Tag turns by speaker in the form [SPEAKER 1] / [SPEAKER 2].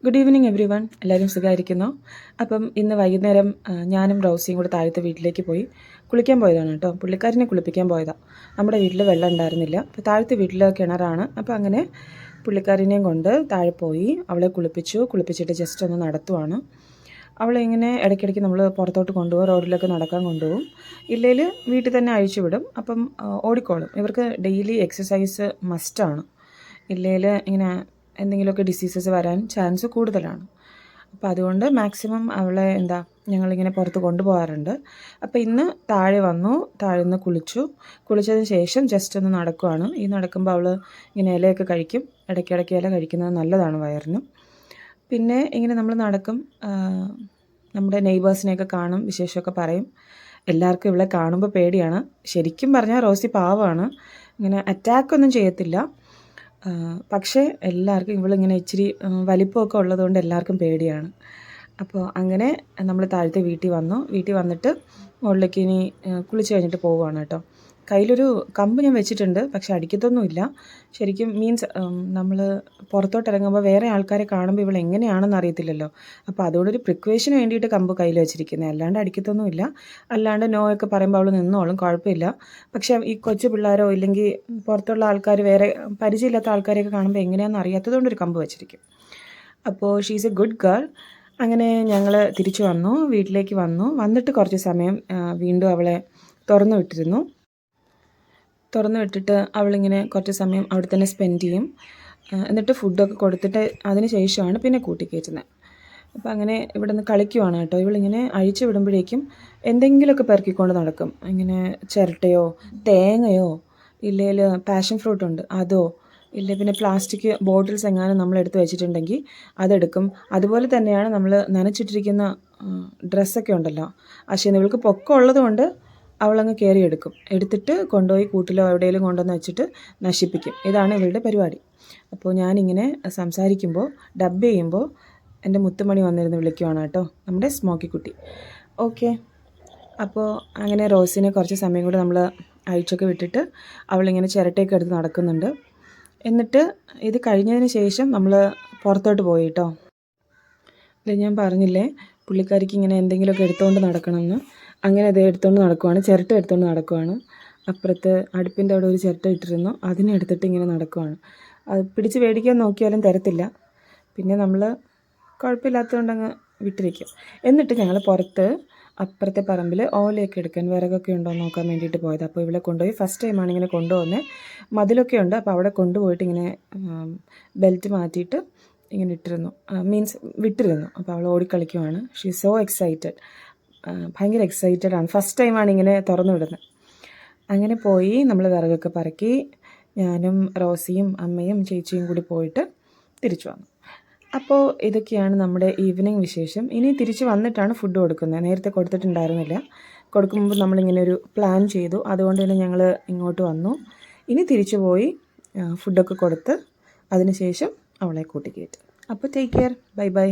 [SPEAKER 1] Good evening every one. എല്ലാവരും സുഖമായിരിക്കുന്നു. അപ്പം ഇന്ന് വൈകുന്നേരം ഞാനും റോസിയും കൂടെ താഴത്തെ വീട്ടിലേക്ക് പോയി കുളിക്കാൻ പോയതാണ് കേട്ടോ. പുള്ളിക്കാരനെ കുളിപ്പിക്കാൻ പോയതാണ്. നമ്മുടെ വീട്ടിൽ വെള്ളം ഉണ്ടായിരുന്നില്ല. അപ്പോൾ താഴത്തെ വീട്ടിൽ കിണറാണ്. അപ്പോൾ അങ്ങനെ പുള്ളിക്കാരനെയും കൊണ്ട് താഴെ പോയി അവളെ കുളിപ്പിച്ചിട്ട് ജസ്റ്റ് ഒന്ന് നടത്തുവാണ്. അവളെ ഇങ്ങനെ ഇടയ്ക്കിടയ്ക്ക് നമ്മൾ പുറത്തോട്ട് കൊണ്ടുപോകും, റോഡിലൊക്കെ നടക്കാൻ കൊണ്ടുപോകും. ഇല്ലെങ്കിൽ വീട്ടിൽ തന്നെ അഴിച്ചു വിടും. അപ്പം ഓടിക്കോളും. ഇവർക്ക് ഡെയിലി എക്സസൈസ് മസ്റ്റാണ്. ഇല്ലെങ്കിൽ ഇങ്ങനെ എന്തെങ്കിലുമൊക്കെ ഡിസീസസ് വരാൻ ചാൻസ് കൂടുതലാണ്. അപ്പോൾ അതുകൊണ്ട് മാക്സിമം അവളെ ഞങ്ങളിങ്ങനെ പുറത്ത് കൊണ്ടുപോകാറുണ്ട്. അപ്പോൾ ഇന്ന് താഴെ വന്നു, താഴെ നിന്ന് കുളിച്ചതിന് ശേഷം ജസ്റ്റ് ഒന്ന് നടക്കുവാണ്. ഈ നടക്കുമ്പോൾ അവൾ ഇങ്ങനെ ഇലയൊക്കെ കഴിക്കും. ഇടയ്ക്കിടയ്ക്ക് ഇല കഴിക്കുന്നത് നല്ലതാണ് വയറിനും. പിന്നെ ഇങ്ങനെ നമ്മൾ നടക്കും, നമ്മുടെ നെയ്ബേഴ്സിനെയൊക്കെ കാണും, വിശേഷമൊക്കെ പറയും. എല്ലാവർക്കും ഇവളെ കാണുമ്പോൾ പേടിയാണ്. ശരിക്കും പറഞ്ഞാൽ റോസി പാവമാണ്, ഇങ്ങനെ അറ്റാക്കൊന്നും ചെയ്യത്തില്ല. പക്ഷേ എല്ലാവർക്കും ഇവളിങ്ങനെ ഇച്ചിരി വലിപ്പമൊക്കെ ഉള്ളതുകൊണ്ട് എല്ലാവർക്കും പേടിയാണ്. അപ്പോൾ അങ്ങനെ നമ്മൾ താഴത്തെ വീട്ടിൽ വന്നിട്ട് മുകളിലേക്ക് ഇനി കുളിച്ച് കഴിഞ്ഞിട്ട് പോവുകയാണ് കേട്ടോ. കയ്യിലൊരു കമ്പ് ഞാൻ വെച്ചിട്ടുണ്ട്, പക്ഷെ അടിക്കത്തൊന്നുമില്ല. ശരിക്കും മീൻസ് നമ്മൾ പുറത്തോട്ട് ഇറങ്ങുമ്പോൾ വേറെ ആൾക്കാരെ കാണുമ്പോൾ ഇവൾ എങ്ങനെയാണെന്ന് അറിയത്തില്ലല്ലോ. അപ്പോൾ അതുകൊണ്ടൊരു പ്രിക്വേഷന് വേണ്ടിയിട്ട് കമ്പ് കയ്യിൽ വെച്ചിരിക്കുന്നത്, അല്ലാണ്ട് അടിക്കത്തൊന്നുമില്ല. അല്ലാണ്ട് നോ ഒക്കെ പറയുമ്പോൾ അവൾ നിന്നോളും, കുഴപ്പമില്ല. പക്ഷേ ഈ കൊച്ചു പിള്ളേരോ ഇല്ലെങ്കിൽ പുറത്തുള്ള ആൾക്കാർ വേറെ പരിചയമില്ലാത്ത ആൾക്കാരെയൊക്കെ കാണുമ്പോൾ എങ്ങനെയാണെന്ന് അറിയാത്തതുകൊണ്ടൊരു കമ്പ് വെച്ചിരിക്കും. അപ്പോൾ ഷീസ് എ ഗുഡ് ഗേൾ. അങ്ങനെ ഞങ്ങൾ തിരിച്ചു വീട്ടിലേക്ക് വന്നിട്ട് കുറച്ച് സമയം വീണ്ടും അവളെ തുറന്നു വിട്ടിട്ട് അവളിങ്ങനെ കുറച്ച് സമയം അവിടെ തന്നെ സ്പെൻഡ് ചെയ്യും. എന്നിട്ട് ഫുഡൊക്കെ കൊടുത്തിട്ട് അതിന് ശേഷമാണ് പിന്നെ കൂട്ടിക്കയറ്റുന്നത്. അപ്പോൾ അങ്ങനെ ഇവിടെ നിന്ന് കളിക്കുവാണ് കേട്ടോ. ഇവളിങ്ങനെ അഴിച്ചു വിടുമ്പോഴേക്കും എന്തെങ്കിലുമൊക്കെ പെറുക്കിക്കൊണ്ട് നടക്കും. ഇങ്ങനെ ചിരട്ടയോ തേങ്ങയോ ഇല്ലെങ്കിൽ പാഷൻ ഫ്രൂട്ടുണ്ട് അതോ ഇല്ല പിന്നെ പ്ലാസ്റ്റിക് ബോട്ടിൽസ് എങ്ങാനും നമ്മൾ എടുത്ത് വെച്ചിട്ടുണ്ടെങ്കിൽ അതെടുക്കും. അതുപോലെ തന്നെയാണ് നമ്മൾ നനച്ചിട്ടിരിക്കുന്ന ഡ്രസ്സൊക്കെ ഉണ്ടല്ലോ, പക്ഷേ ഇവൾക്ക് പൊക്കം ഉള്ളതുകൊണ്ട് അവളങ്ങ് എടുത്തിട്ട് കൊണ്ടുപോയി കൂട്ടിലോ എവിടെയെങ്കിലും കൊണ്ടുവന്ന് വെച്ചിട്ട് നശിപ്പിക്കും. ഇതാണ് ഇവളുടെ പരിപാടി. അപ്പോൾ ഞാനിങ്ങനെ സംസാരിക്കുമ്പോൾ ഡബ് ചെയ്യുമ്പോൾ എൻ്റെ മുത്തുമണി വന്നിരുന്ന് വിളിക്കുവാണ് കേട്ടോ, നമ്മുടെ സ്മോക്കി കുട്ടി. ഓക്കെ, അപ്പോൾ അങ്ങനെ റോസിനെ കുറച്ച് സമയം കൂടെ നമ്മൾ അഴിച്ചൊക്കെ വിട്ടിട്ട് അവളിങ്ങനെ ചിരട്ടയൊക്കെ എടുത്ത് നടക്കുന്നുണ്ട്. എന്നിട്ട് ഇത് കഴിഞ്ഞതിന് ശേഷം നമ്മൾ പുറത്തോട്ട് പോയി കേട്ടോ. ഇത് ഞാൻ പറഞ്ഞില്ലേ പുള്ളിക്കാരിക്ക് ഇങ്ങനെ എന്തെങ്കിലുമൊക്കെ എടുത്തുകൊണ്ട് നടക്കണമെന്ന്. അങ്ങനെ അത് എടുത്തുകൊണ്ട് നടക്കുവാണ്, ചിരട്ട എടുത്തുകൊണ്ട് നടക്കുവാണ്. അപ്പുറത്ത് അടുപ്പിൻ്റെ അവിടെ ഒരു ചിരട്ട ഇട്ടിരുന്നു, അതിനെ എടുത്തിട്ട് ഇങ്ങനെ നടക്കുവാണ്. അത് പിടിച്ച് മേടിക്കാൻ നോക്കിയാലും തരത്തില്ല. പിന്നെ നമ്മൾ കുഴപ്പമില്ലാത്തതുകൊണ്ട് അങ്ങ് വിട്ടിരിക്കും. എന്നിട്ട് ഞങ്ങൾ പുറത്ത് അപ്പുറത്തെ പറമ്പിൽ ഓലയൊക്കെ എടുക്കാൻ വിറകൊക്കെ ഉണ്ടോ എന്ന് നോക്കാൻ വേണ്ടിയിട്ട് പോയത്. അപ്പോൾ ഇവിടെ കൊണ്ടുപോയി ഫസ്റ്റ് ടൈമാണ് ഇങ്ങനെ കൊണ്ടുപോകുന്നത്. മതിലൊക്കെ ഉണ്ട്, അപ്പോൾ അവിടെ കൊണ്ടുപോയിട്ട് ഇങ്ങനെ ബെൽറ്റ് മാറ്റിയിട്ട് ഇങ്ങനെ വിട്ടിരുന്നു. അപ്പോൾ അവൾ ഓടിക്കളിക്കുവാണ്. ഷീ സോ എക്സൈറ്റഡ്, ഭയങ്കര എക്സൈറ്റഡ് ആണ്. ഫസ്റ്റ് ടൈമാണ് ഇങ്ങനെ തുറന്നു വിടുന്നത്. അങ്ങനെ പോയി നമ്മൾ വിറകൊക്കെ പറക്കി ഞാനും റോസിയും അമ്മയും ചേച്ചിയും കൂടി പോയിട്ട് തിരിച്ചു വന്നു. അപ്പോൾ ഇതൊക്കെയാണ് നമ്മുടെ ഈവനിങ് വിശേഷം. ഇനി തിരിച്ച് വന്നിട്ടാണ് ഫുഡ് കൊടുക്കുന്നത്. നേരത്തെ കൊടുത്തിട്ടുണ്ടായിരുന്നില്ല. കൊടുക്കുമ്പോൾ നമ്മളിങ്ങനെ ഒരു പ്ലാൻ ചെയ്തു, അതുകൊണ്ട് തന്നെ ഞങ്ങൾ ഇങ്ങോട്ട് വന്നു. ഇനി തിരിച്ചു പോയി ഫുഡൊക്കെ കൊടുത്ത് അതിന് ശേഷം അവളെ കൂട്ടിക്കയറ്റും. അപ്പോൾ ടേക്ക് കെയർ, ബൈ ബൈ.